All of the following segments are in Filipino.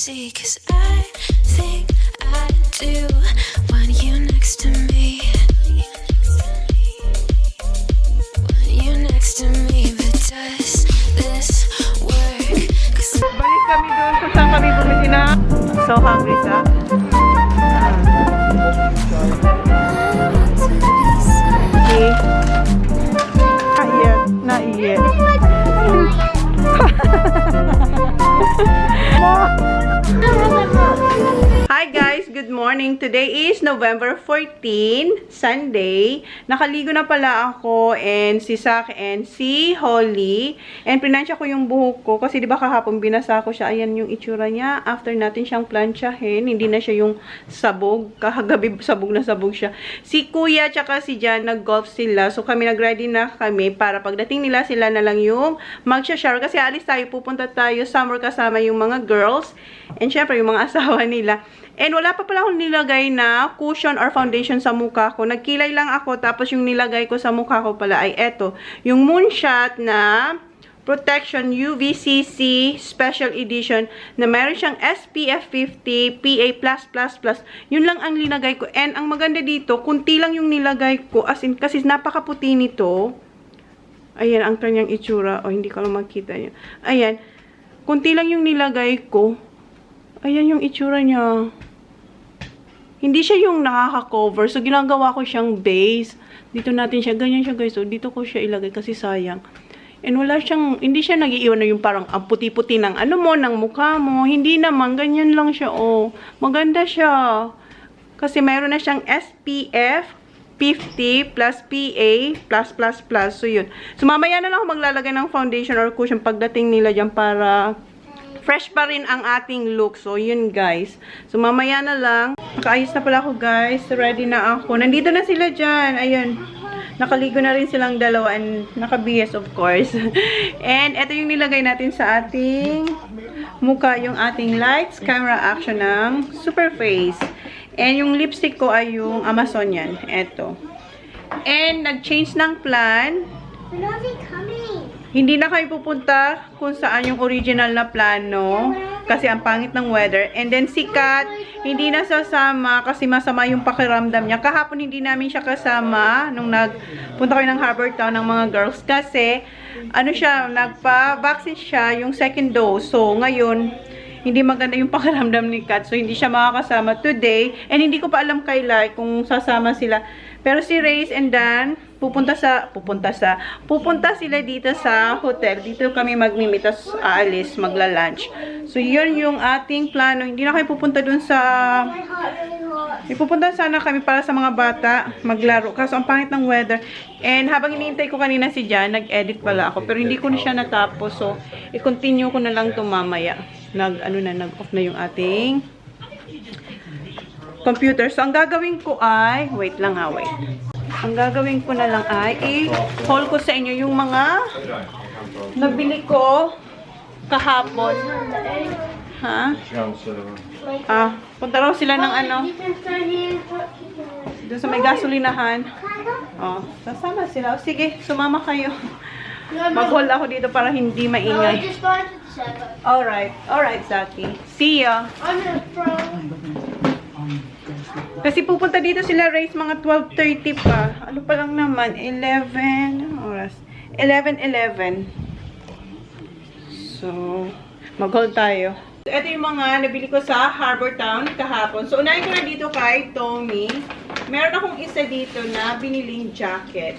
see, 'cause I think I do want you next to me. Want you next to me, but does this work? 'Cause Balik kami doon kung saan kami bumili na. So hungry sa. Okay. Naiyet. Hi guys, good morning. Today is November 14, Sunday. Nakaligo na pala ako and si Sak and si Holly. And pinansya ko yung buhok ko kasi di ba kahapon binasa ko siya. Ayan yung itsura niya. After natin siyang plansyahin, hindi na siya yung sabog. Kahagabi sabog na sabog siya. Si Kuya tsaka si Jan nag-golf sila. So kami nag-ready na kami para pagdating nila sila na lang yung mag-shower. Kasi alis tayo, pupunta tayo summer kasama yung mga girls. And syempre yung mga asawa nila. And wala pa pala akong nilagay na cushion or foundation sa mukha ko. Nagkilay lang ako, tapos yung nilagay ko sa mukha ko pala ay eto. Yung Moonshot na Protection UVCC Special Edition na meron siyang SPF 50, PA+++. Yun lang ang nilagay ko. And ang maganda dito, kunti lang yung nilagay ko. As in, kasi napakaputi nito. Ayan, ang kanyang itsura. O, hindi ko lang makita niya. Ayan, kunti lang yung nilagay ko. Ayan yung itsura niya. Hindi siya yung nakaka-cover. So, ginagawa ko siyang base. Dito natin siya. Ganyan siya, guys. So, dito ko siya ilagay kasi sayang. And wala siyang, hindi siya nag-iiwan na yung parang ang puti-puti ng ano mo, ng mukha mo. Hindi naman. Ganyan lang siya, oh. Maganda siya. Kasi mayroon na siyang SPF 50 plus PA+++. So, yun. So, mamaya na lang ako maglalagay ng foundation or cushion pagdating nila dyan para fresh pa rin ang ating look. So, yun guys. So, mamaya na lang. Nakaayos na pala ako guys. Ready na ako. Nandito na sila dyan. Ayun. Nakaligo na rin silang dalawa and naka-BS of course. And ito yung nilagay natin sa ating mukha. Yung ating lights, camera, action ng Super Face. And yung lipstick ko ay yung Amazonian. Ito. And nag-change ng plan. Hindi na kayo pupunta kung saan yung original na plano kasi ang pangit ng weather. And then si Kat, hindi na sasama kasi masama yung pakiramdam niya. Kahapon hindi namin siya kasama nung nagpunta kayo ng Harbor Town ng mga girls kasi ano siya, nagpa-vaccine siya yung second dose. So ngayon, hindi maganda yung pakiramdam ni Kat. So hindi siya makakasama today. And hindi ko pa alam kailan kung sasama sila. Pero si Reyes and Dan, pupunta sila dito sa hotel. Dito kami magmimit, tas aalis, magla-lunch. So, yun yung ating plano. Hindi na kayo pupunta dun sa... Pupunta sana kami para sa mga bata, maglaro. Kaso, ang pangit ng weather. And habang iniintay ko kanina si Jan, nag-edit pala ako. Pero hindi ko na siya natapos. So, i-continue ko na lang ito mamaya. Nag-off na yung ating computer. So, ang gagawin ko ay... Wait lang ha, wait. Ang gagawin ko na lang ay i-haul ko sa inyo yung mga nabili ko kahapon. Ha? Punta raw sila ng ano. Doon sa may gasolinahan. Oh, sasama sila. Sige, sumama kayo. Mag-haul ako dito para hindi maingay. Alright. Alright, Zaki. See ya. Kasi pupunta dito sila race mga 12:30 pa. Ano pa lang naman? 11 oras. 11:11. So, mag-haul tayo. So, ito yung mga nabili ko sa Harbor Town kahapon. So, unahin ko na dito kay Tommy. Meron akong isa dito na biniling jacket.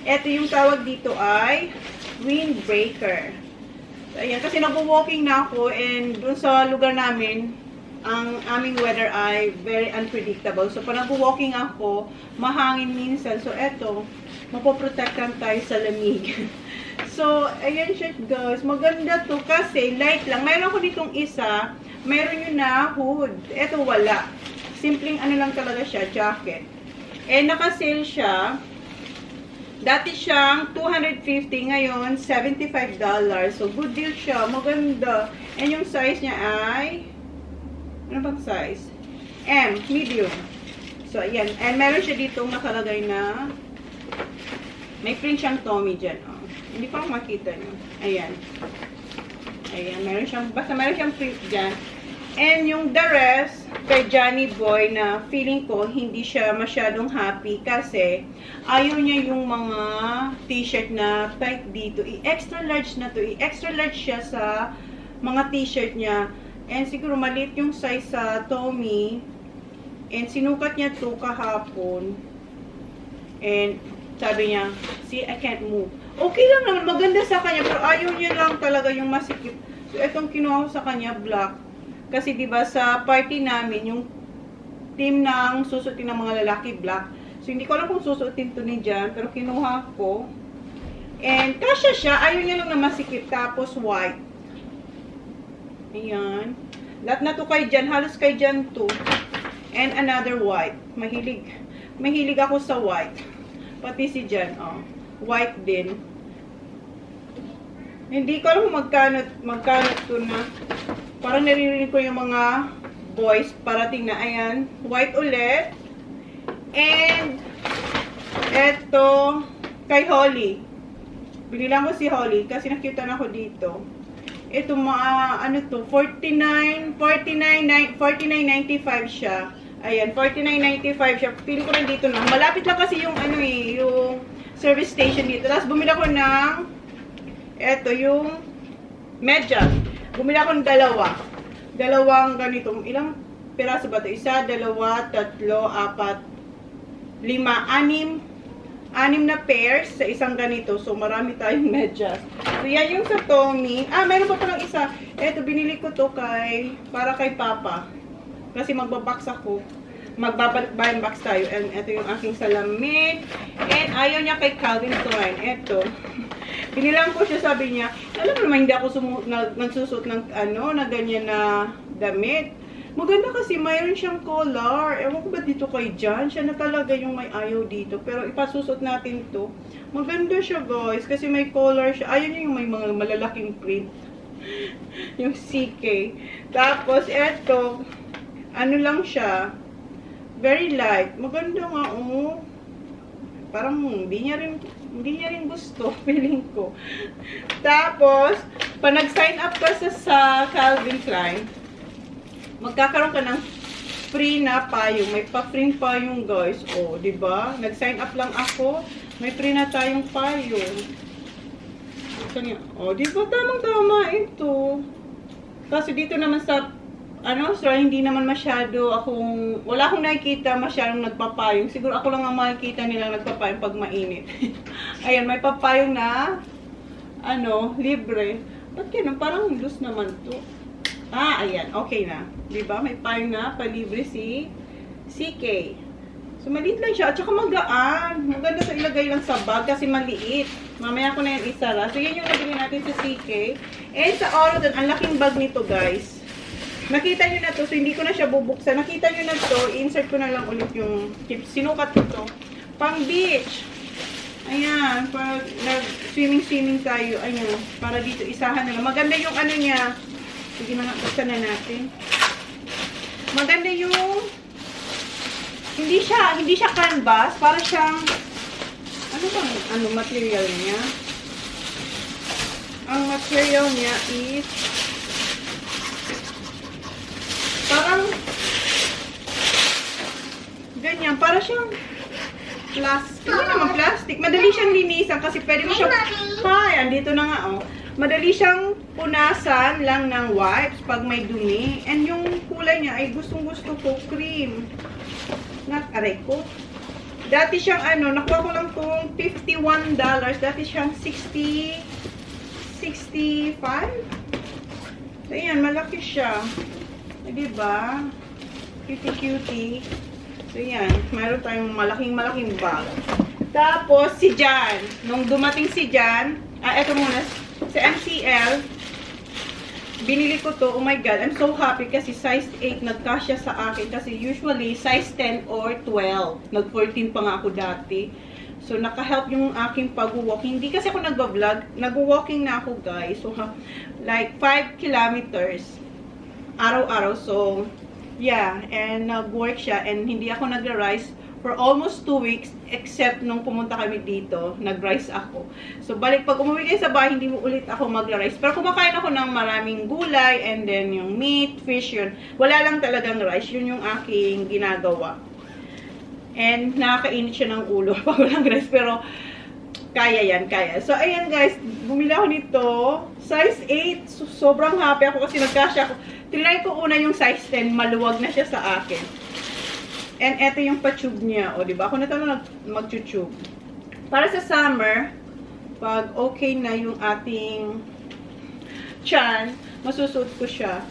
Ito yung tawag dito ay windbreaker. So, ayan. Kasi nag-walking na ako and dun sa lugar namin, ang aming weather ay very unpredictable. So, pag nag-walking ako, mahangin minsan. So, eto, mapoprotektan tayo sa lamig. So, ayan siya guys. Maganda to kasi light lang. Mayroon ko ditong isa. Mayroon yun na hood. Eto wala. Simpleng ano lang talaga siya, jacket. And naka-sale siya. Dati siyang $250, ngayon $75. So, good deal siya. Maganda. And yung size niya ay... Ano bang size? M, medium. So, ayan. And meron siya ditong nakalagay na may print siyang Tommy dyan. Oh. Hindi pa makita nyo. Ayan. Ayan. Meron siyang, basta meron siyang print dyan. And yung the rest, kay Johnny Boy na feeling ko hindi siya masyadong happy kasi ayaw niya yung mga t-shirt na tight dito. I-extra large na to. I-extra large siya sa mga t-shirt niya. And siguro maliit yung size sa Tommy. And sinukat niya to kahapon. And sabi niya, see, I can't move. Okay lang naman, maganda sa kanya, pero ayaw niya lang talaga yung masikip. So, itong kinuha ko sa kanya, black. Kasi, diba, sa party namin, yung team ng susutin ng mga lalaki, black. So, hindi ko alam kung susutin to ni Jan, pero kinuha ko. And, kasya siya, ayaw niya lang na masikip. Tapos, white. Ayan. Lahat na to kay Jan, halos kay Jan to. And another white. Mahilig ako sa white. Pati si Jan, oh. White din. Hindi ko alam kung magkano to na. Parang naririnig ko yung mga boys parating na. Ayan. White ulit. And, eto, kay Holly. Binilang ko si Holly kasi nakita na ako dito. Ito mga, ano to, 49.95 siya. Ayan, 49.95 siya. Pili ko rin dito na. Malapit lang kasi yung, ano eh, yung service station dito. Tapos, bumila ko ng, eto, yung medyas. Bumila ko ng dalawa. Dalawang ganito. Ilang piraso ba ito? Isa, dalawa, tatlo, apat, lima, anim na pairs sa isang ganito. So, marami tayong medyas. So, yan yung sa Tommy. Ah, mayroon pa palang isa. Eto, binili ko to para kay Papa. Kasi magbabox ako. Magbabalik-box tayo. And ito yung aking salamit. And ayaw niya kay Calvin Klein. Ito. Binilang ko siya, sabi niya, alam mo naman, hindi ako nagsusot ng na ganyan na damit. Maganda kasi mayroon siyang collar. Ewan ko ba dito kay Jan? Siya na talaga yung may ayaw dito. Pero ipasusot natin to. Maganda siya, guys. Kasi may collar siya. Ayaw niya yung may mga malalaking print. Yung CK. Tapos, eto. Ano lang siya. Very light. Maganda nga, oh. Parang hindi niya rin gusto. Feeling ko. Tapos, pag nag-sign up ka sa Calvin Klein, magkakaroon ka ng free na payong. May pa-free payong, guys. O, diba? Nag-sign up lang ako. May free na tayong payong. O, diba? Tamang-tama ito. Kasi dito naman sa, so hindi naman masyado wala akong nakikita masyadong nagpapayong. Siguro ako lang ang makikita nila nagpapayong pag mainit. Ayan, may papayong na, libre. Ba't ganun? Parang loose naman to. Ah, ayan. Okay na. Diba? May payong na. Palibre si CK. So, maliit lang siya. At saka magaan. Maganda sa ilagay lang sa bag kasi maliit. Mamaya ko na yan isara. So, yan yung nabili natin sa CK. And sa Orodan, ang laking bag nito, guys. Nakita nyo na to. So, hindi ko na siya bubuksan. Nakita nyo na to. Insert ko na lang ulit yung chips. Sinukat ko to. Pang beach. Ayan. Pag nag-swimming tayo. Ayan. Para dito isahan na lang. Maganda yung niya. Sige na nga, buksan na natin. Maganda yung hindi siya canvas, para siyang material niya. Ang material niya is parang ganyan, para siyang plastic. Hindi naman plastic. Madali siyang linisan kasi pwede mo siya, andito na nga, oh. Madali siyang punasan lang ng wipes pag may dumi. And yung kulay niya ay gustong-gusto ko, cream. Aray ko. Dati siyang nakuha ko lang kung $51. Dati siyang 65. So, ayan, malaki siya. Eh, diba? Cutie-cutie. So, ayan. Mayroon tayong malaking bag. Tapos, si Jan. Nung dumating si Jan, eto muna, sa MCL, binili ko to. Oh my God, I'm so happy kasi size 8 nagkasya sa akin. Kasi usually, size 10 or 12. Nag-14 pa nga ako dati. So, naka-help yung aking pag-walking. Hindi kasi ako nag-vlog. Nag-walking na ako, guys. So, like 5 kilometers. Araw-araw. So, yeah. And nag-work siya. And hindi ako nag-rise for almost 2 weeks, except nung pumunta kami dito, nag-rice ako. So, pag umuwi kayo sa bahay, hindi mo ulit ako mag-rice. Pero kumakain ako ng maraming gulay, and then yung meat, fish, yun. Wala lang talagang rice. Yun yung aking ginagawa. And nakakainit siya ng ulo pag walang rice. Pero, kaya yan, kaya. So, ayan guys, bumili ako nito. Size 8. So, sobrang happy ako kasi nagkasya ako. Trinay ko una yung size 10. Maluwag na siya sa akin. And eto yung pa-tube niya. O, diba? Ako na ito mag-tube. Para sa summer, pag okay na yung ating tiyan, masusuot ko siya.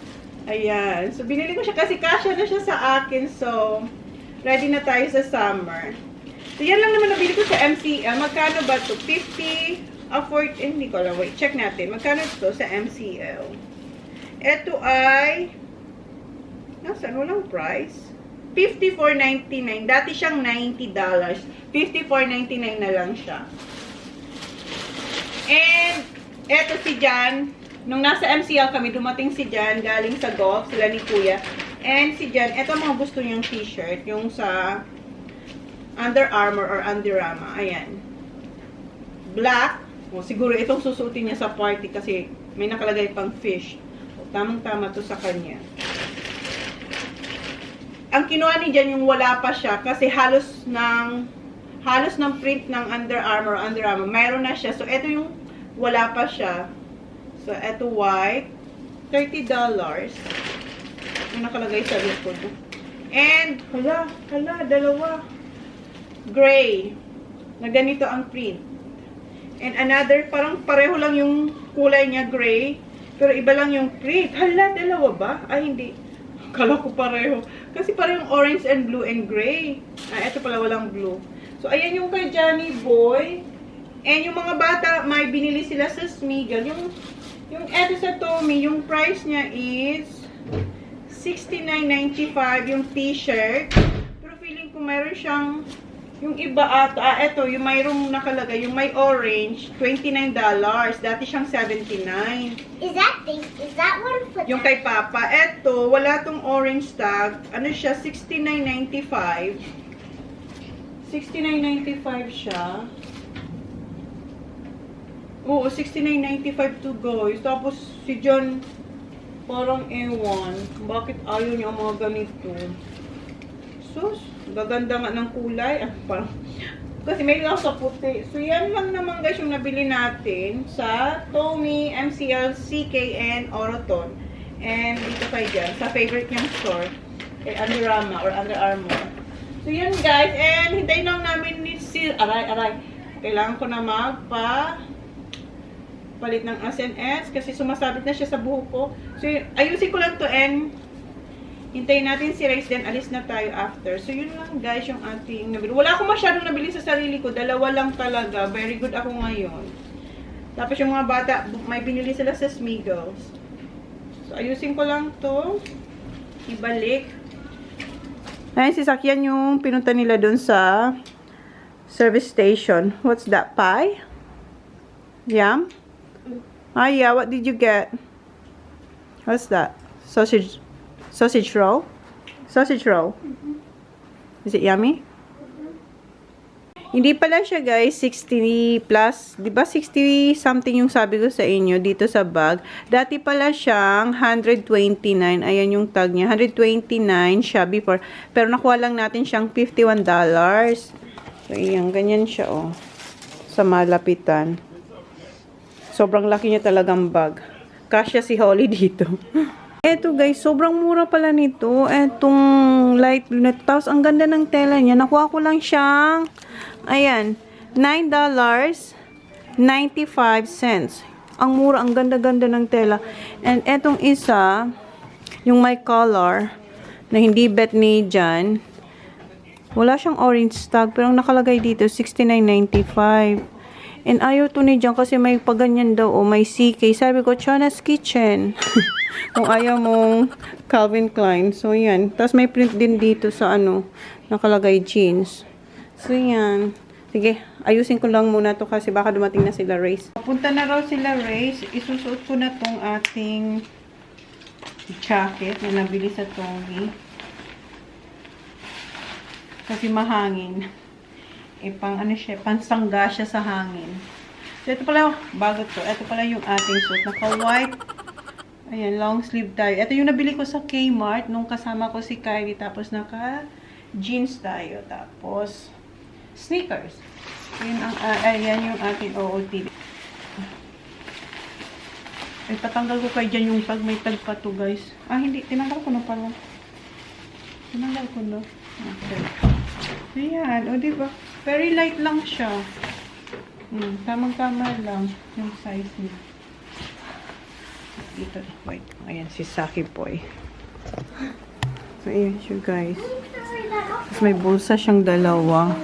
Ayan. So, binili ko siya kasi kasya na siya sa akin. So, ready na tayo sa summer. So, yan lang naman nabili ko sa MCL. Magkano ba ito? 50? Hindi ko alam. Wait, check natin. Magkano ito sa MCL? Ito ay nasaan? Walang price. $54.99. Dati siyang $90. $54.99 na lang siya. And, eto si Jan. Nung nasa MCL kami, dumating si Jan galing sa golf, sila ni Kuya. And si Jan, eto mga gusto niyang t-shirt. Yung sa Under Armour or Under Armour. Ayan. Black. O, siguro itong susutin niya sa party kasi may nakalagay pang fish. O, tamang-tama to sa kanya. Ang kinuha ni Jan yung wala pa siya kasi halos ng print ng Under Armour, mayroon na siya. So, ito yung wala pa siya. So, ito white. $30. Yung nakalagay sa likod. And, dalawa. Gray. Na ganito ang print. And another, parang pareho lang yung kulay niya, gray. Pero iba lang yung print. Dalawa ba? Ay, hindi. Kala ko pareho. Kasi parang orange and blue and gray. Ito pala walang blue. So, ayan yung kay Johnny Boy. And yung mga bata, may binili sila sa Smiggle. Yung eto sa Tommy, yung price niya is $69.95 yung t-shirt. Pero feeling ko mayroon siyang, yung iba ata, eto, yung mayroong nakalagay, yung may orange, $29. Dati siyang $79. Is that one for Yung kay Papa, eto, wala tong orange tag. Ano siya? $69.95. $69.95 siya. Oo, $69.95 to guys. Tapos, si John, parang ewan. Bakit ayaw niya ang mga ganito? Sus, gaganda nga ng kulay. Parang, kasi may lang sa puti. So, yan lang naman guys yung nabili natin sa Tommy, MCL, CK, and Oroton. And dito kay Jan, sa favorite niyang store, kay Under Armour. So, yan guys. And hintayin lang namin ni Aray. Kailangan ko na palit ng SNS kasi sumasabit na siya sa buhok ko. So, ayusin ko lang to and hintayin natin si Rice, then alis na tayo after. So, yun lang guys yung ating nabili. Wala akong masyadong nabili sa sarili ko. Dalawa lang talaga. Very good ako ngayon. Tapos yung mga bata, may binili sila sa Smiggles. So, ayusin ko lang to. Ibalik. Ayun, si Sakyan yung pinunta nila dun sa service station. What's that, pie? Yum? Ah, yeah. What did you get? What's that? Sausage roll? Sausage roll? Is it yummy? Hindi pala siya guys, 60 plus. Diba 60 something yung sabi ko sa inyo dito sa bag. Dati pala siyang 129. Ayan yung tag niya. 129 siya before. Pero nakuha lang natin siyang $51. So, ayan. Ganyan siya oh. Sa malapitan. Sobrang laki niya talagang bag. Kasya si Holly dito. Eto guys, sobrang mura pala nito. Etong light blue na. Tapos ang ganda ng tela niya. Nakuha ko lang siyang, ayan, $9.95. Ang mura, ang ganda-ganda ng tela. And etong isa, yung my color, na hindi bet ni Jan. Wala siyang orange tag, pero ang nakalagay dito, $69.95. And ayaw to ni Jan kasi may paganyan daw o may CK. Sabi ko, Chona's Kitchen. Kung ayaw mong Calvin Klein. So, yan. Tapos may print din dito sa ano, nakalagay jeans. So, yan. Sige, ayusin ko lang muna to kasi baka dumating na sila Race. Papunta na raw sila Race. Isusuot ko na tong ating jacket na nabili sa Tommy. Kasi mahangin. Pang ano siya, pansangga siya sa hangin. So, ito pala, bago to. Ito pala yung ating suit. Naka-white. Ayan, long sleeve tayo. Ito yung nabili ko sa Kmart nung kasama ko si Kylie. Tapos naka-jeans tayo. Tapos, sneakers. Ayan yung ating OOTD. Patanggal ko kayo dyan yung tag. May tag pa to, guys. Hindi. Tinanggal ko na pala. Tinanggal ko na. Okay. Ayan. O, diba? Very light lang siya. Tamang-tama lang yung size niya. Dito, wait. Ayan, si Saki Boy. So, ayan siya, guys. Tapos may bulsa siyang dalawa.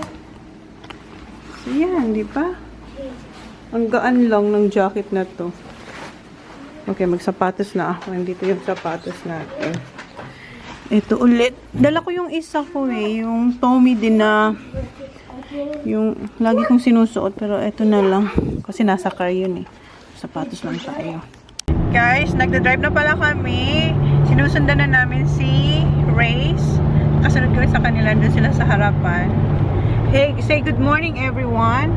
So, ayan, di ba? Ang gaan lang ng jacket na to. Okay, magsapatos na ako. Dito yung sapatos natin. Ito ulit. Dala ko yung isa ko yung Tommy din na yung lagi kong sinusuot. Pero ito na lang. Kasi nasa car yun sapatos lang tayo. Guys, nagda-drive na pala kami. Sinusundan na namin si Race. Kasunod kami sa kanila. Doon sila sa harapan. Hey, say good morning everyone.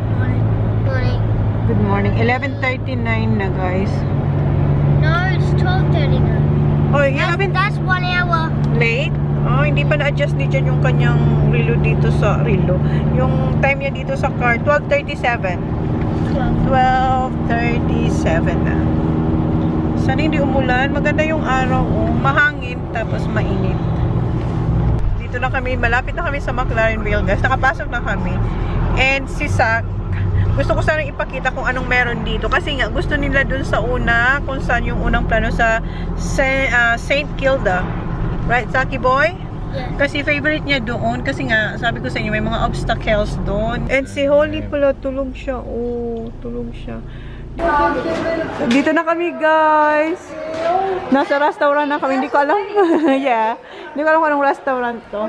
Morning. Good morning. 11:39 na, guys. No, it's 12:39. Oh, yeah, That's 1 hour. late? Oh, hindi pa na-adjust ni Jan yung kanyang relo dito sa relo. Yung time niya dito sa car, 12:37. 12:37 na. Sana hindi umulan. Maganda yung araw. Mahangin, tapos mainit. Dito na kami. Malapit na kami sa McLarenville, guys. Nakapasok na kami. And si Sak, gusto ko sanang ipakita kung anong meron dito. Kasi nga, gusto nila dun sa una, kung saan yung unang plano sa St. Kilda. Right, Saki Boy? Yeah. Kasi favorite niya doon. Kasi nga, sabi ko sa inyo, may mga obstacles doon. And si Holly pala, tulog siya. Oh, tulog siya. Dito na kami, guys. Nasa restaurant na kami. Hindi ko alam. Yeah. Hindi ko alam kung anong restaurant to.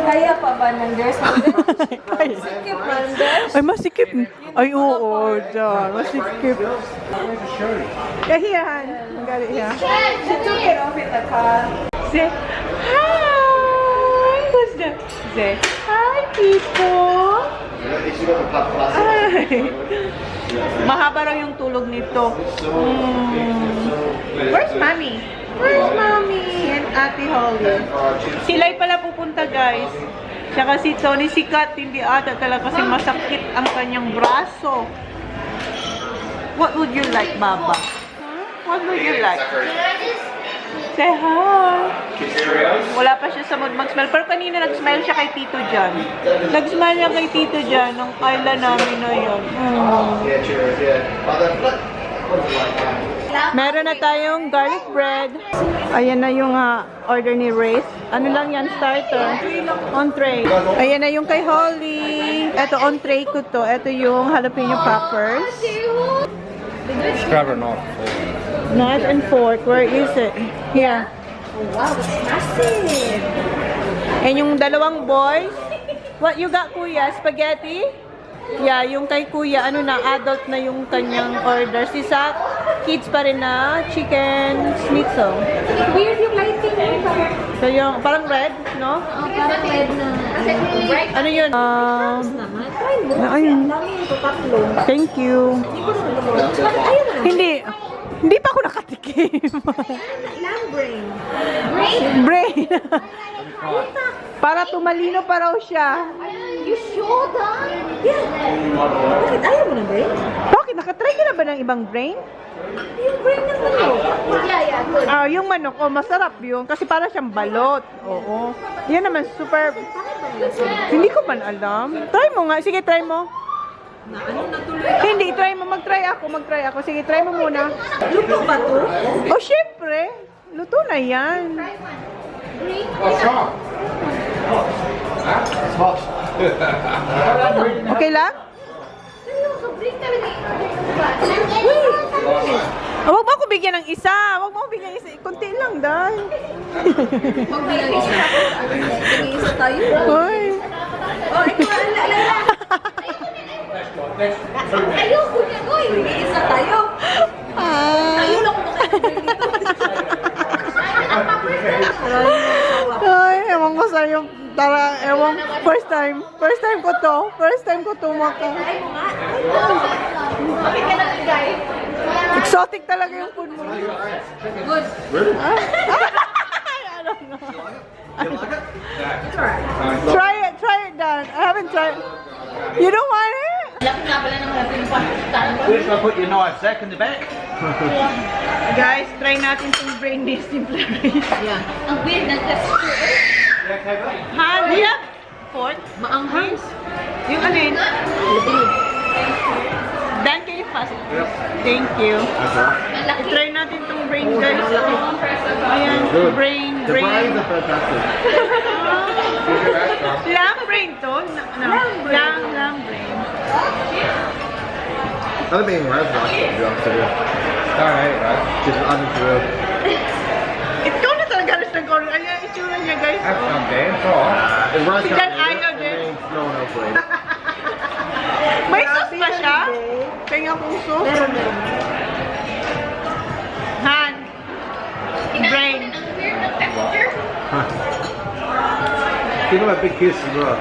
Kaya pa ba ng girls? Masikip man, girls. Ay, masikip. Ay, oo. Diyan. Masikip. Yeah, here, Han. I got it here. She took it off in the car. Say, hi! Who's that? Say, hi, people! Ay! Mahaba raw yung tulog nito. Where's Mommy? Where's Mommy? And Ate Holly. Sila'y pala pupunta, guys. Tsaka si Tony, si Kat, hindi ata talaga kasi masakit ang kanyang braso. What would you like, Baba? Huh? What would you like? Say hi. Wala pa siya sa mood mag-smile. Pero kanina nag-smile siya kay Tito John. Nag-smile niya kay Tito John nung island namin na yun. Meron na tayong garlic bread. Ayan na yung order ni Race. Ano lang yan? Starter. Entree. Ayan na yung kay Holly. Ito, entree ko to. Ito yung jalapeno poppers. Grab or not? Knife and fork. Where is it? Here. Oh, wow, that's massive. And yung dalawang boys. What you got, Kuya? Spaghetti? Yeah, yung kay Kuya, ano na, adult na yung kanyang order. Si Sak, kids pa rin na, chicken schnitzel. Weird yung lighting. So yung, parang red, no? Oh, parang red na. Ano yun? Naman. Try mo. Ayun. Dami ito, tatlo. Thank you. Ayun na. Hindi pa ako nakatikim. Lamb brain. Brain. Para tumalino pa raw siya. You sure that? Yeah. Bakit ayaw mo na brain? Bakit? Nakatry ka na ba ng ibang brain? Yung brain ng manok. Yeah, good. Yung manok, masarap yun. Kasi para siyang balot. Oo. Yan naman, super... Hindi ko man alam. Try mo nga. Sige, try mo. Hindi, try mo. Mag-try ako. Sige, try mo muna. Luto ba to? Oh, syempre. Luto na yan. What's wrong? It's hot. Okay lang? Huwag mo ako bigyan ng isa. Kunti lang, dahil. Magbigay isa. Magbigay isa tayo. Hoy. Oh, ikaw, alala. Ayoko niya, goy. Magbigay isa tayo. Tayo lang kung makakabigay dito. Ay, ewan ko sa'yo. yung, ewan, first time ko to maka. Okay ka na, guys. Exotic talaga yung food mo. Good. Really? I don't know. It's alright. Try it, Dan. I haven't tried. You don't want it? Lapit nga pala ng natin yung pang-stand. Where's I put your knife? Zach in the back? Guys, try natin itong brain dish simple rice. Yeah. Ang weird ng texture. Ha? Yeah. Fourth? Maanghang. Yung ano yun? Dan, can you pass it? Yep. Thank you. That's right. Malaki. Try natin itong brain, guys. Ayan, Good. brain. The brains are fantastic. Lamb brain to? Lamb brain. Other being red one, to be honest with you. Alright, right. Just untrue. Ikaw na talaga rin nag-order. Ayan, itsura niya, guys. That's not bad. It's alright. If rice Tignan can't eat ayaw it, din. it means no one else will eat it. May sauce pa siya? Kaya kung sauce. Han. Brain. Ang weird ng texture. Give him a big kiss as well.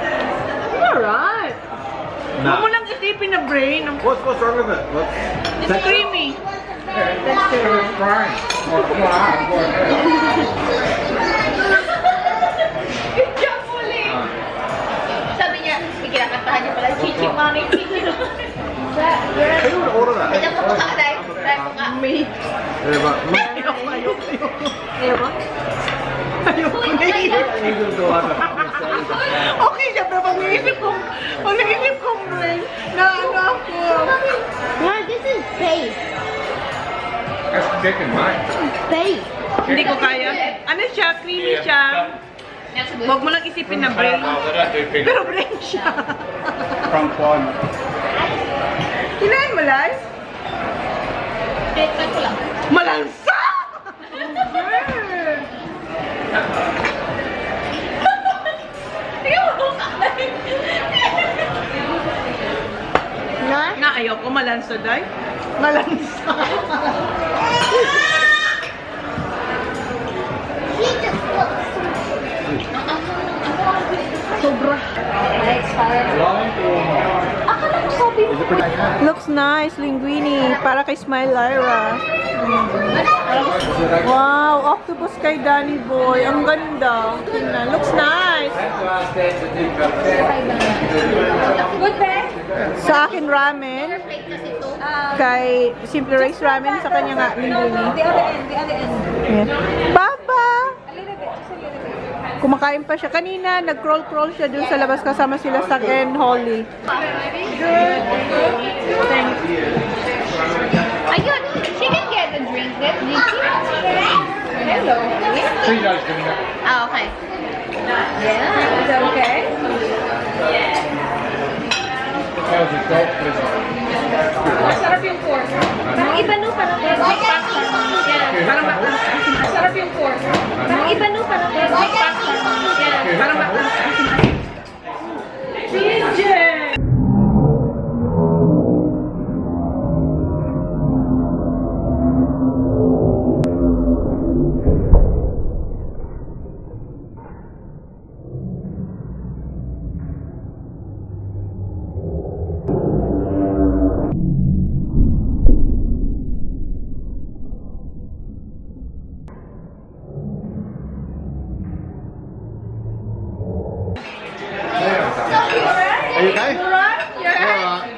Alright. Huwag mo Nah. lang isipin na brain. What's wrong with it? What? It's creamy. It's fine. Good job, Uli. Sabi niya, may kinakantahan niya pala. Chichi mami, chichi mami. Who would order that? Ito po ka, Day. Try mo nga. Me. Yeah, but Ayoko. Ayaw mo? Ayoko na yun. you can go out and say that. Okay, syempre, pag naisip kong brain, na ano ako. No, this is beef. That's chicken, mate. Beef. Hindi ko kaya. Ano siya? Creamy siya. Yan, sabi. Huwag mo lang isipin na brain. Pero brain siya. From Quan. Kinain mo, Lars? Try ko lang. Malansa! Tingnan mo ka. No? Na, ayoko malansa, Day. Malansa. He just looks Sobra. Akala ko sabi mo. Is it pretty? Looks nice, linguine. Para kay Smile Lyra. Wow, octopus kay Danny Boy. Ang ganda. Tingnan. Looks nice. Good, be? Sa akin, ramen. Plate kasi ito. Kay Simple Rice Ramen. Sa kanya nga, linguine. The other end, the other end. Ayan. Papa! A little bit, just a little bit. Kumakain pa siya. Kanina, nag-crawl-crawl siya dun sa labas kasama sila sa and Holly. Good. Thanks. Ayun, she can get a drink there. Did she? Hello. Ah, okay. Yeah, is that okay? Masarap yung pork. Parang iba no, parang pasta. Parang masarap yung pork. Parang iba no, parang pasta. Parang Are you okay? You're right.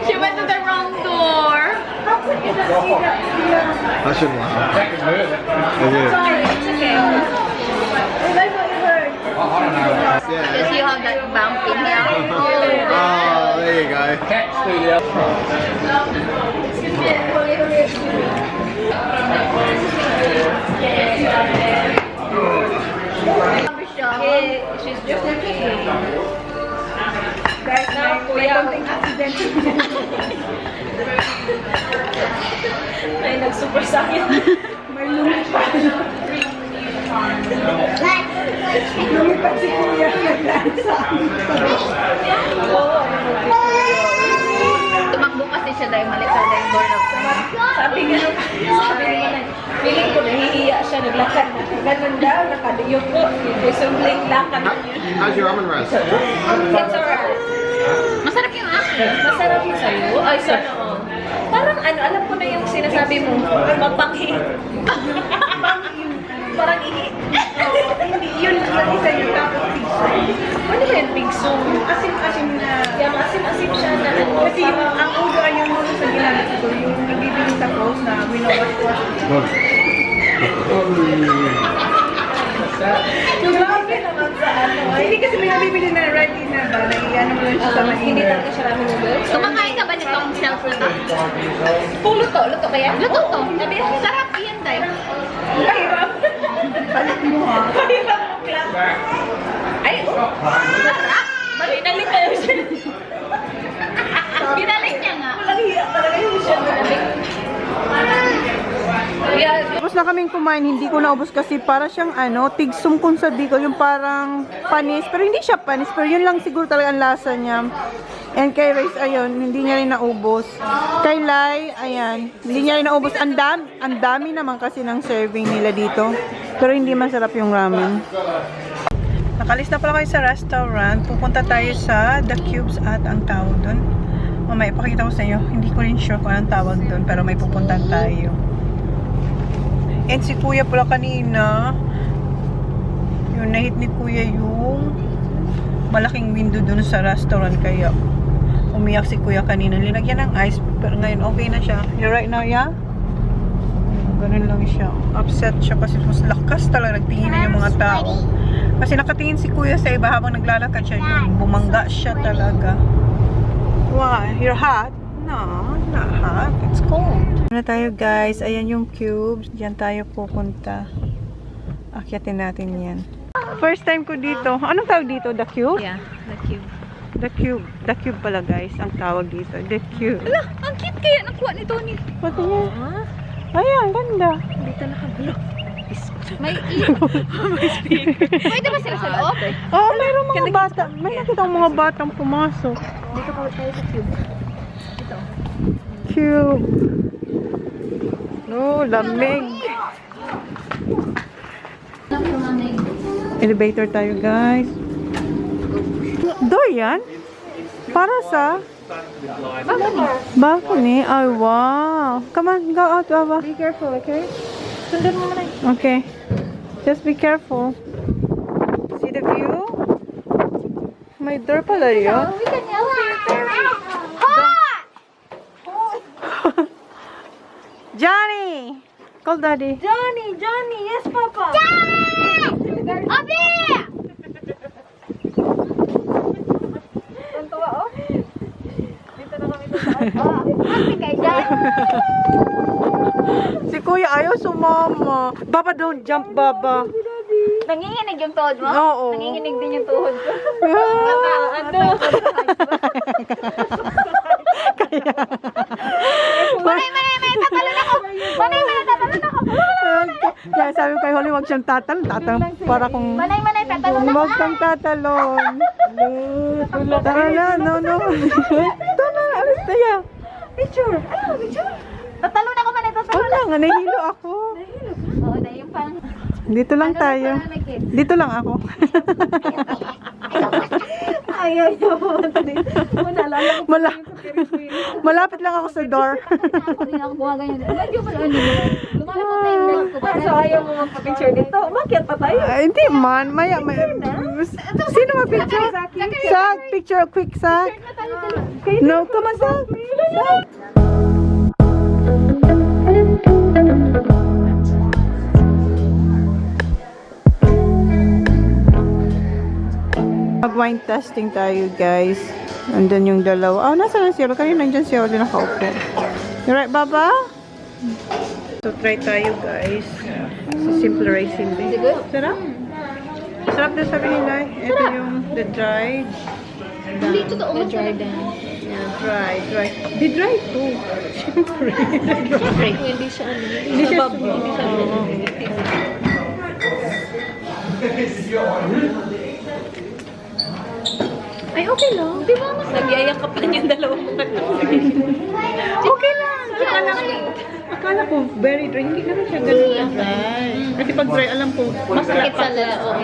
She went to the wrong door. I shouldn't laugh. It is. It's okay. Yeah. Because you have that bump in here. Oh, there you go. She's just guys, now Kuya. Ay, nag-super sakit. May lumipad. Lumipad si Kuya. Naglansa. Tumakbo kasi siya dahil maliit sa door na. Sabi nga, feeling ko nahihiya siya naglakad na. Ganun daw, nakadiyok po. Isubling lakad niya. How's your almond rice? It's alright. Masarap yung akin. Masarap yung sa'yo? Ay, sana all. Parang ano, alam ko na yung sinasabi mo. Mapanghi. Parang ihi. Hindi, yun ang isa yung tapos pigsum. Ano ba yung pigsum? Asim-asim na. Yung asim-asim siya na ano. Kasi yung, ang ulo ay yung ulo sa ginamit ko, yung nabibili sa post na winawash-wash. Yung grabe naman sa ano. Hindi kasi may nabibili na ready na ba, na i-ano mo lang siya sa Hindi mainit. talaga siya ramen noodles. Kumakain ka ba nitong self-luto? Luto. Luto ba yan? Luto to. Sabi, sarap yan, Day. Mahirap. Palit mo ha. Mahirap mo, class. Ay, sarap. Binalik kayo siya. Binalik niya nga. Walang hiya talaga yung siya binalik. Yeah. Tapos na kaming kumain, hindi ko naubos kasi para siyang ano, tigsum kung sabi ko, yung parang panis. Pero hindi siya panis, pero yun lang siguro talaga ang lasa niya. And kay Rice, ayun, hindi niya rin naubos. Kay Lai, ayan, hindi niya rin naubos. Ang dami naman kasi ng serving nila dito. Pero hindi masarap yung ramen. Nakalis na pala kayo sa restaurant. Pupunta tayo sa The Cubes at ang tawag doon. Mamaya ipakita ko sa inyo. Hindi ko rin sure kung anong tawag doon, pero may pupuntan tayo. And si Kuya pala kanina, yung nahit ni Kuya yung malaking window dun sa restaurant, kaya umiyak si Kuya kanina. Linagyan ng ice, pero ngayon okay na siya. You right now, yeah? Ganun lang siya. Upset siya kasi mas lakas talaga nagtingin na yung mga tao. Kasi nakatingin si Kuya sa iba habang naglalakad siya, yung bumangga siya talaga. Why? You're hot? No, not hot. It's cold. Na tayo guys, ayan yung cubes. Diyan tayo pupunta. Akyatin natin yan. First time ko dito. Anong tawag dito? The Cube? Yeah, the cube. The Cube. The Cube pala guys, ang tawag dito. The Cube. Ala, ang cute kaya nakuha ni Tony. Pati niya. Ayan, ganda. Dito nakablock. May speaker. Pwede ba sila sa loob? Oh, mayroong mga bata. May nakita akong mga batang pumasok. Dito pa tayo sa cube. Cube. No, lamig. Elevator tayo guys. Door yan? Para sa? Balcony? Ay, wow. Come on, go out, Baba. Be careful, okay? Sundan mo muna. Okay. Just be careful. See the view? May door pala yun. We can help you. Johnny! Call Daddy. Johnny, yes, Papa. Abi! Tuntua, oh. Dito na kami sa Abi kay Dad. Si Kuya ayaw sumama. Baba, don't jump, Baba. Nanginginig yung tuhod mo? Oo. Nanginginig din yung tuhod ko. Ano? Manay, tatalon ako! Manay, tatalon ako! Kaya sabi ko kay Holly, huwag siyang tatalon. Para kung... Manay, tatalon ako! Huwag kang tatalon. Tara na, no. Tara, alis tayo. Picture! Ano, picture? Tatalon ako, Manay, tatalon Wala nga, nahihilo ako. Oo, na yung pang... Dito lang tayo. Dito lang ako. Ayaw niyo. Naalala ko Malapit lang ako sa door. Ako din ako buha ganyan. Ba't yung ano? Lumalapot na yung leg ko. So, ayaw mo magpa-picture dito. Bakit pa tayo? Hindi man. Maya. Sino mag-picture? Sak, picture. Quick, Sak. No, come on, Sak. Mag-wine testing tayo, guys. Andun yung dalawa. Oh, nasa na si Yari? Kanina nandiyan si Yari nakaupo. You right, Baba? So, try tayo, guys. Sa simple rice hindi. Sarap? Sarap din sabi nila. Ito yung the dried. Hindi, totoo mo dry din. Yeah, dry. Di dry too. Siyempre. Hindi siya ano. Hindi siya Ay, okay lang. Di ba mas Nagyayakap lang yung dalawang mukha. Okay lang. Akala ko very dry. Hindi naman siya ganun ka-dry. Kasi pag dry, alam ko, Masakit sa lalo.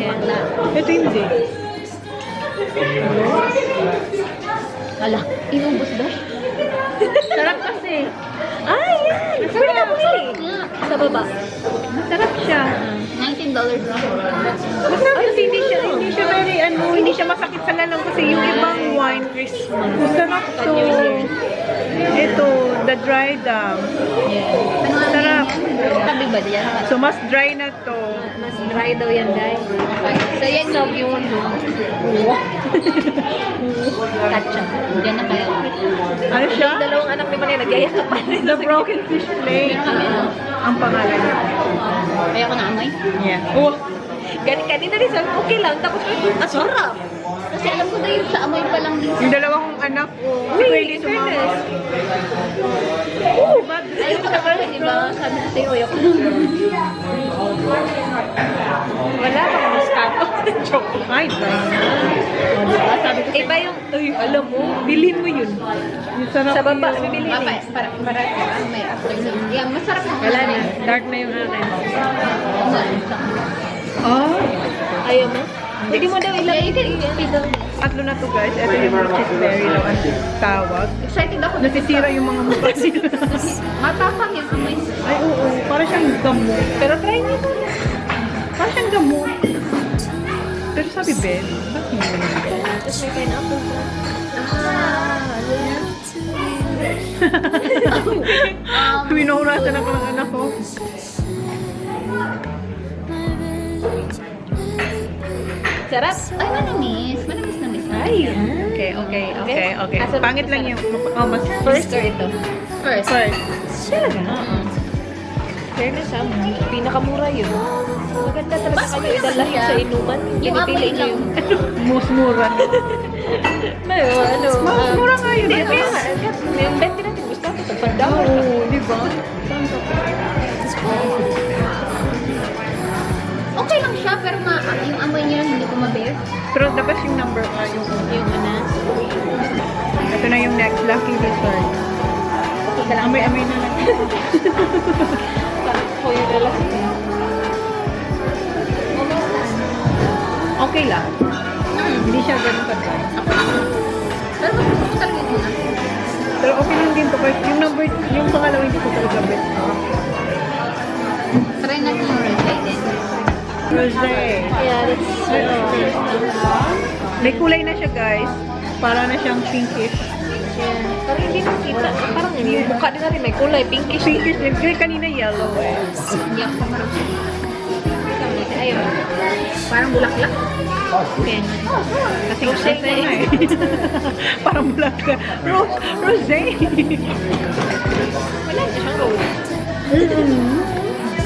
ito hindi. Ala, inubos ba? Sarap kasi. Ay, yan! Sabi na bumili. Sa baba. Masarap siya. $19 na. Masarap kasi hindi siya very, hindi siya masakit sa lalong kasi yung ibang wine, masarap to. Ito, the dry dam. Sarap. Sabi ba diyan? So, mas dry na to. Mas dry daw yan, guys. Okay. So, yan yung Katsa. Diyan na kayo. Ano siya? Dalawang anak ni Manay nagyayakapan. The broken fish plate. Ang pangalan niya. Kaya ko na-amoy. Yeah. Kanina rin sabi, okay lang. Tapos, sarap. Kasi alam ko na yung sa amoy pa lang dito. Yung dalawang anak ko, really sumama. Ayaw ko na pala, di ba? Sabi ko sa'yo, ayaw ko. Wala kang muskato. Joke. Ay, dry na. Diba? Sabi ko Iba yung, alam mo, bilhin mo yun. yung sarap Sa baba, yun. bibili na. Para may afternoon. Yeah, masarap na. Wala na. Dark na yung akin. Ayaw mo? Hindi mo daw ilagay dito. Tatlo na to guys. Ito yung cheeseberry lang ang tawag. Excited ako. Nasisira yung mga mukha nila. Matapang yung amoy. Ay, oo. Para siyang gamot. Pero try niyo muna. Para siyang gamot. Pero sabi, Ben, bakit hindi mo nabigay? Tapos may pineapple pa. Minurasan ako ng anak ko. Sarap. Ay, manamis. Manamis na miss. Ay. Okay. Pangit lang yung mas First or ito? First. Talaga? Fairness ha, pinakamura yun. Maganda talaga kayo idalahin sa inuman. Yung amoy lang. Most mura. Mas mura nga yun. Hindi, kaya nga. Yung 20 natin gusto ako. Tagpandawar ka. Oo, di ba? Okay lang siya, pero yung amoy niya hindi ko mabear. Pero the best yung number yung ano. ito na yung next lucky dessert. Amoy-amoy na lang. Parang ko yung relax. Okay lang. Hindi siya ganun ka-dry. Pero gusto ko talaga yun na. Pero okay lang din to. Yung pangalawa hindi ko talaga bet. Try natin yung rosé din. Rosé. Yeah, that's May kulay na siya guys. Para na siyang pinkish. yeah. Parang hindi nakita. Parang yung mukha din natin may kulay. Pinkish. Pinkish din. Kasi kanina yellow eh. Yak pa marami. Ayun. Parang bulaklak. Okay. Kasi rosé na eh. Parang bulaklak. Rosé. Wala na siyang rose.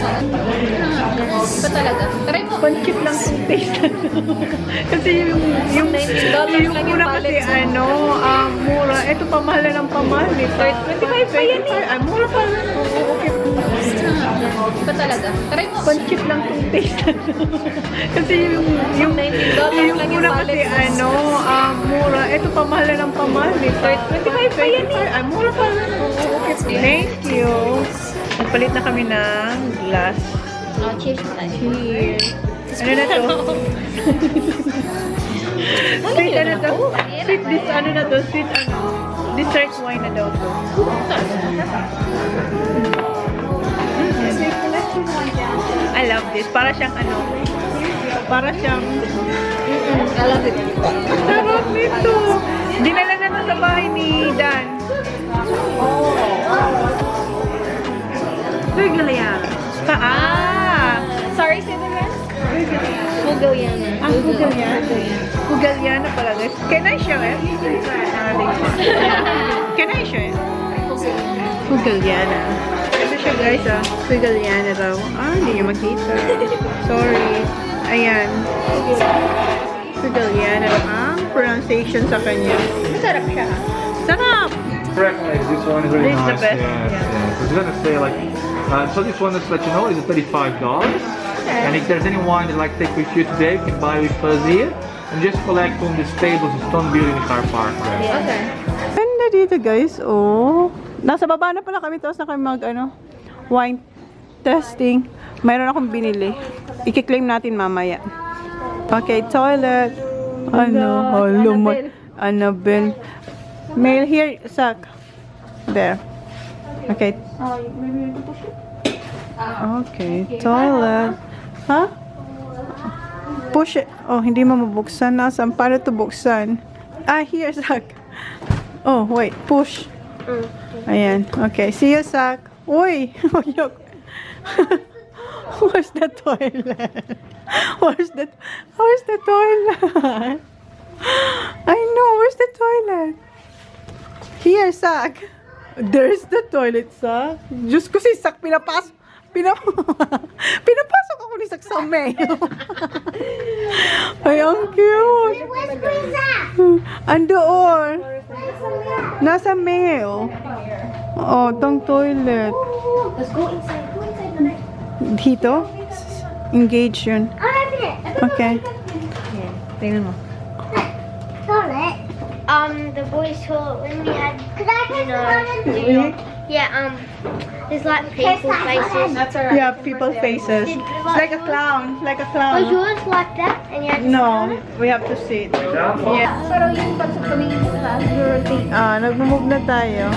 Iba talaga. Try mo. Panchip lang yung taste. Kasi yung $19 lang yung una kasi palette. mura. Ito pamahal na ng pamahal. 25 pa yan eh. Mura pa. Oo, okay. Iba talaga. Try mo. Panchip lang yung taste. Kasi yung $19 lang yung una kasi palette. mura. Ito pamahal na ng pamahal. 25 pa yan eh. Mura pa. Oo, okay. Thank you. Nagpalit na kami ng glass. Oh, cheers tayo. Cheers. Ano na to? Sweet ano to? Sweet this ano na to? Sweet dessert wine na daw to. I love this. Para siyang para siyang I love it. sarap nito. Dinala na to sa bahay ni Dan. Fugalyana. Sorry, say that again? Fugalyana. Fugalyana pala guys. Can I share it? Can I share it? Fugalyana. Ito siya guys Fugalyana daw. Hindi nyo makita. Sorry. Ayan. Fugalyana ang pronunciation sa kanya. Masarap siya. Sarap! Recognize this one is really This is the nice. best, Yeah. So it's gonna say like, so this one, just to let you know, is $35. And if there's anyone that like take with you today, you can buy with us here and just collect from this table, the stone building in the car park. Right? Okay. Ganda dito guys, oh. Nasa baba na pala kami, tapos na kami Wine testing. Mayroon akong binili. I-claim natin mamaya. Okay, toilet. Ano? Annabelle. Mail here, Sak. There. Okay. Okay, toilet. Huh? Push it. Oh, hindi mo mabuksan. Nasaan? Paano ito buksan? Ah, here, Sak. Oh, wait. Push. Ayan. Okay. See you, Sak. Uy! Where's the toilet? Where's the toilet? I know. Where's the toilet? Here, Sak. There's the toilet, Sak. Diyos ko si Sak, pinapasok ako ni Sak sa mail. Ay, ang cute. Where's Pizza? Andoon. Nasa mail. Oh, tong toilet. Let's go inside. Go inside. Dito? Engage yun. I'll open it. Okay. Tingnan mo. Toilet. The boys told when we had, Could I you take the know, toilet? there's like people faces. That's alright. Yeah, people faces. It's like a clown. Like a Was clown. yours like that? And you had to No, we have to sit. Yeah. Pero yung pag sa tumingin sa taas, you're rotating. Nag-move na tayo.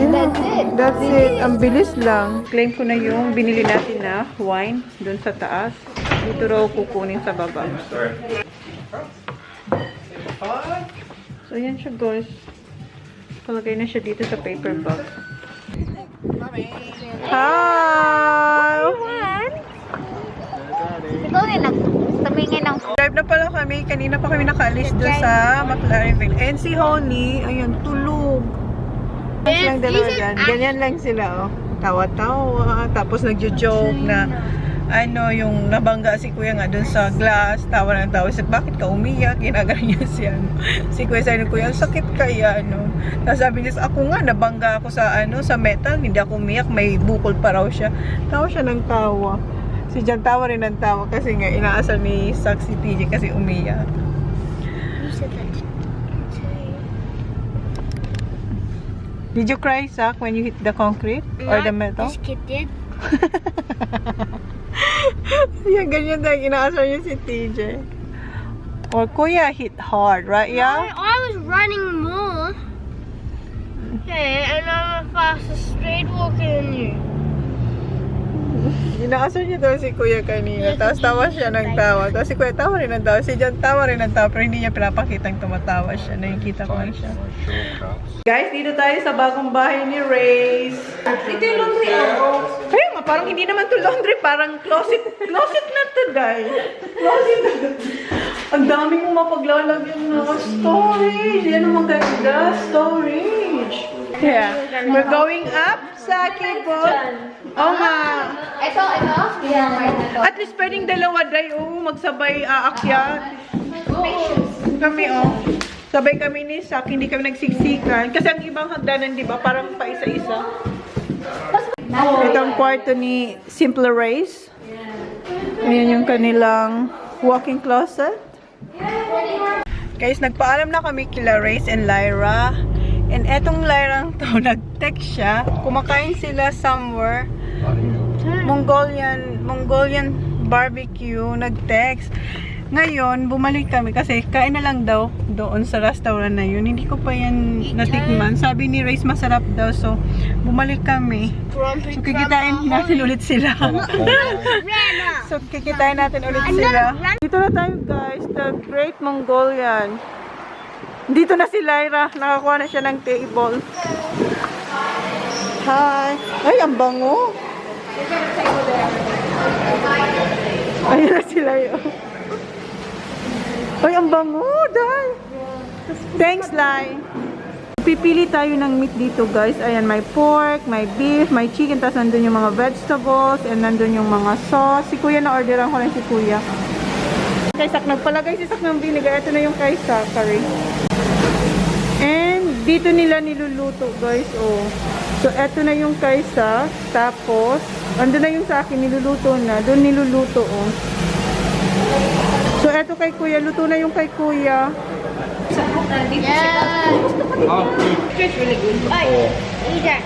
That's it. That's it. Ang bilis lang. Claim ko na yung binili natin na wine dun sa taas. Dito raw kukunin sa baba. So, yan siya, guys. Palagay na siya dito sa paper bag. Hi! Ikaw din tumingin ng Drive na pala kami. Kanina pa kami nakaalis doon sa McLarenville. And si Honey, ayan, tulog. Silang dalawa dyan. Ganyan lang sila, oh. Tawa-tawa. Tapos nagjo-joke na, ano, yung nabangga si Kuya nga doon sa glass. Tawa ng tawa. Sabi, bakit ka umiyak? Ginagano niya siya, ano. Si Kuya sabi ng Kuya, sakit kaya, ano. Tapos sabi niya, ako nga, nabangga ako sa, ano, sa metal. Hindi ako umiyak. May bukol pa raw siya. Tawa siya ng tawa. Si Jan tawa rin ng tawa kasi nga inaasal ni Sak si TJ kasi umiyak. You said that. Did you cry, Sak, when you hit the concrete or the metal? This kid did. Yan, ganyan tayo inaasal niya si TJ. Or Kuya hit hard, right? Yeah? I was running more. Okay, and I'm a faster straight walker than you. Inaasal niya daw si Kuya kanina. Tapos tawa siya ng tawa. Tapos si Kuya tawa rin ng tawa. Si Jan tawa rin ng tawa. Pero hindi niya pinapakitang tumatawa siya. Nakikita ko lang siya. Guys, dito tayo sa bagong bahay ni Rayce. Ito yung laundry. Kaya nga, parang hindi naman to laundry. Parang closet. Closet na to, guys. Closet na to. Ang daming mo mapaglalagyan ng storage. Yan ang maganda. Storage. Yeah. We're going up sa keyboard. Oo nga. Ito. Yeah. At least pwedeng dalawa day, magsabay aakyat. Kami, sabay kami ni Sak, hindi kami nagsiksikan. Kasi ang ibang hagdanan, di ba, parang pa isa-isa. Ito ang kwarto ni Simple Race. Ayan yung kanilang walk-in closet. Guys, nagpaalam na kami kila Race and Lyra. And etong Lyra to, nag-text siya. Kumakain sila somewhere. Mongolian barbecue, nag-text. Ngayon, bumalik kami kasi kain na lang daw doon sa restaurant na yun. Hindi ko pa yan natikman. Sabi ni Race masarap daw. So, bumalik kami. So, kikitain natin ulit sila. So, kikitain natin ulit sila. Dito na tayo, guys. The Great Mongolian. Dito na si Lyra. Nakakuha na siya ng table. Hi. Ay, ang bango. Ayun na sila yun. Ay, ang bango, Day. Thanks, Lai. Pipili tayo ng meat dito, guys. Ayan, may pork, may beef, may chicken, tapos nandun yung mga vegetables, and nandun yung mga sauce. Si Kuya, na-orderan ko lang si Kuya. Kay Sak, nagpalagay si Sak ng vinegar. Ito na yung kay Sak, curry. And dito nila niluluto, guys. Oh. So, eto na yung kay Sak. Tapos, andun na yung sa akin, niluluto na. Doon niluluto, oh. So, eto kay Kuya. Luto na yung kay Kuya. Yeah. Oh, It's really good. Ay, eat that.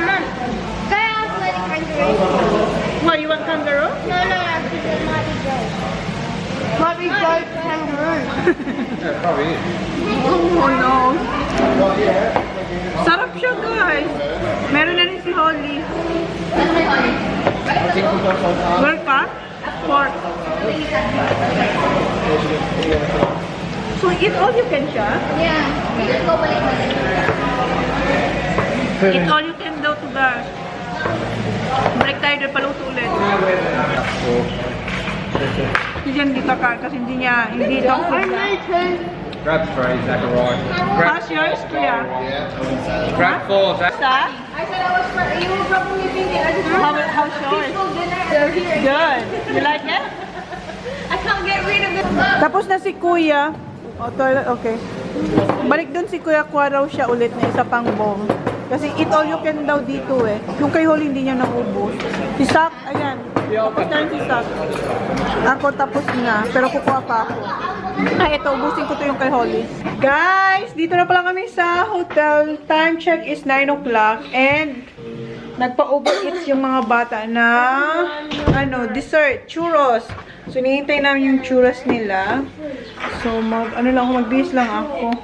Mom. Can I also let it kangaroo? What, you want kangaroo? No, because it might be goat. Might be goat kangaroo. Yeah, probably is. Oh no. Sarap siya, guys. Meron na rin si Holly. Where ka? Pork. So, eat all you can siya? Yeah. You just go balik. Eat all you can daw to guys. Break tayo doon, paluto ulit. Hindi yan dito ka kasi hindi ito ang food. Grab three, Zachariah. How's yours, Kuya? Grab four, Zach. Sa? I said I was you were probably thinking I just How's yours? they're here. Good. You like it? I can't get rid of this. Tapos na si Kuya. Oh, toilet, okay. Balik dun si Kuya, kuha raw siya ulit na isa pang bowl. Kasi eat all you can daw dito eh. Yung kay Holly hindi niya naubos. Si Sak, ayan. Tapos na rin si Sak. Ako tapos na, pero kukuha pa ako. Ay, ito, ubusin ko to yung kay Holly. Guys, dito na pala kami sa hotel. Time check is 9 o'clock and nagpa-overeats yung mga bata na dessert, churros. So, hinihintay namin yung churros nila. So, magbihis lang ako.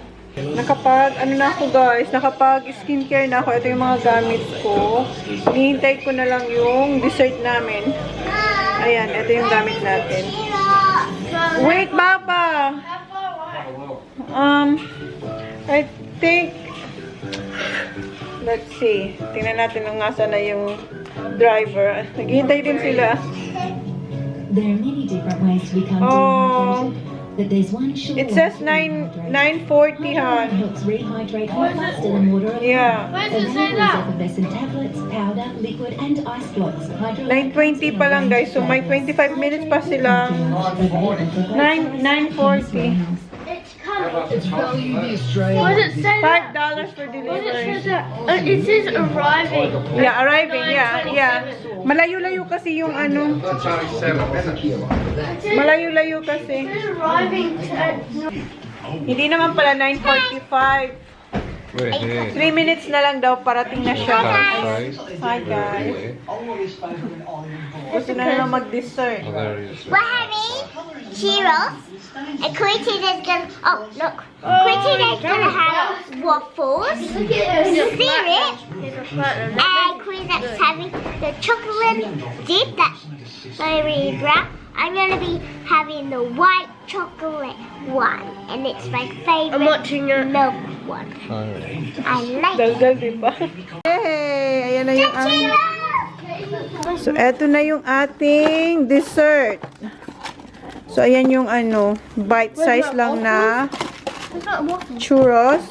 Nakapag-skincare na ako. Ito yung mga gamit ko. Hinihintay ko na lang yung dessert namin. Ayan, ito yung gamit natin. Wait, Papa! I think, let's see. Tingnan natin kung nasa na yung driver. Naghihintay din sila. There are many different ways to become dehydrated, but there's one sure It says 9:40, Han. helps rehydrate you faster than water. Yeah. Available as effervescent tablets, powder, liquid, and ice blocks. 9:20 pa lang, guys. So, may 25 minutes pa sila. 9:40. It's coming. What does it say? $5 for delivery. It says arriving. Yeah, arriving. Yeah. Malayo-layo kasi yung ano. Malayo-layo kasi. It's arriving at Hindi naman pala 9:45. 3 minutes na lang daw, parating na siya. Hi, guys. Gusto na lang mag-dessert. We're having churros. And Quinty's gonna. Oh, look. Quinty's gonna have waffles, syrup, and Quinty's having the chocolate dip that's very brown. I'm gonna be having the white chocolate one, and it's my favorite. I'm watching milk one. I like it. Dalgal, diba? Hey! Ayan na yung So, eto na yung ating dessert. So, ayan yung bite size lang na churros.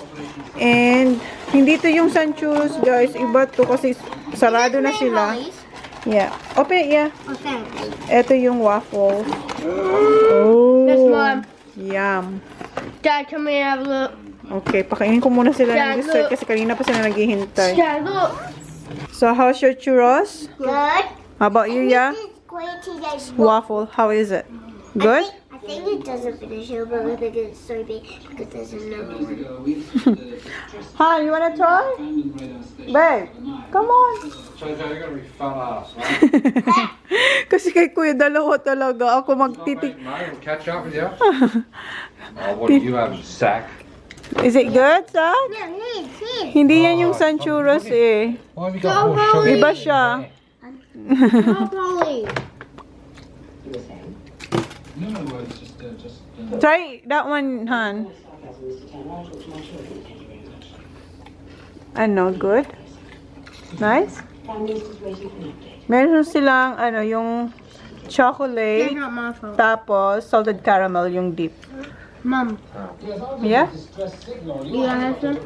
And, hindi to yung sun churros, guys. Iba to kasi sarado na sila. Yeah. Open it, yeah. Eto yung waffles. Oh. That's mine. Yum. Dad, come here and have a look. Okay, pakainin ko muna sila ng dessert kasi kanina pa sila naghihintay. Dad, look. So, how's your churros? Good. How about you, yeah? Quinty's Waffle, how is it? Good? I think it doesn't finish it, but because it's so big, because there's another one. Hi, you wanna try? Babe, come on. You're gonna be fun ass, man. Kasi kay Kuya, dalawa talaga. Ako magtitik. We'll catch up with you. What do you have, sack? Is it good, Zach? Yeah, he's. Hindi yan yung sun churros eh. Why have you got more sugar? Iba siya. Probably. Try that one, Han. Good? Nice? Meron silang, yung chocolate, Not my fault. tapos salted caramel yung dip. Mom, Yeah? you gonna have some?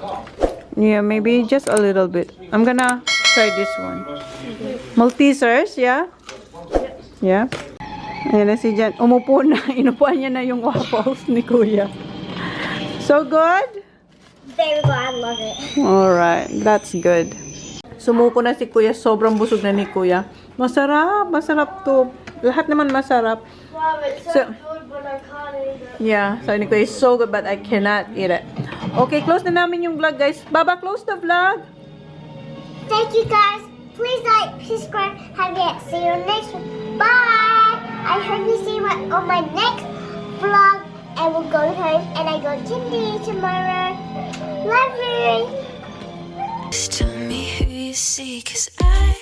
Yeah, maybe just a little bit. I'm gonna try this one. Maltesers, yeah? Yeah? Ayan na si Jan. Umupo na. Inupuan niya na yung waffles ni Kuya. So good? Very good, I love it. Alright, that's good. Sumuko na si Kuya. Sobrang busog na ni Kuya. Masarap. Masarap to. Lahat naman masarap. Mom, it's So- good, but I can't eat it. Yeah, sabi ni Kuya, it's so good but I cannot eat it. Okay, close na namin yung vlog, guys. Baba, close the vlog. Thank you guys. Please like, subscribe, see you next one. Bye. I hope you see what on my next vlog. I will go home and I go to tomorrow. Love you. Just tell me who you see, 'cause I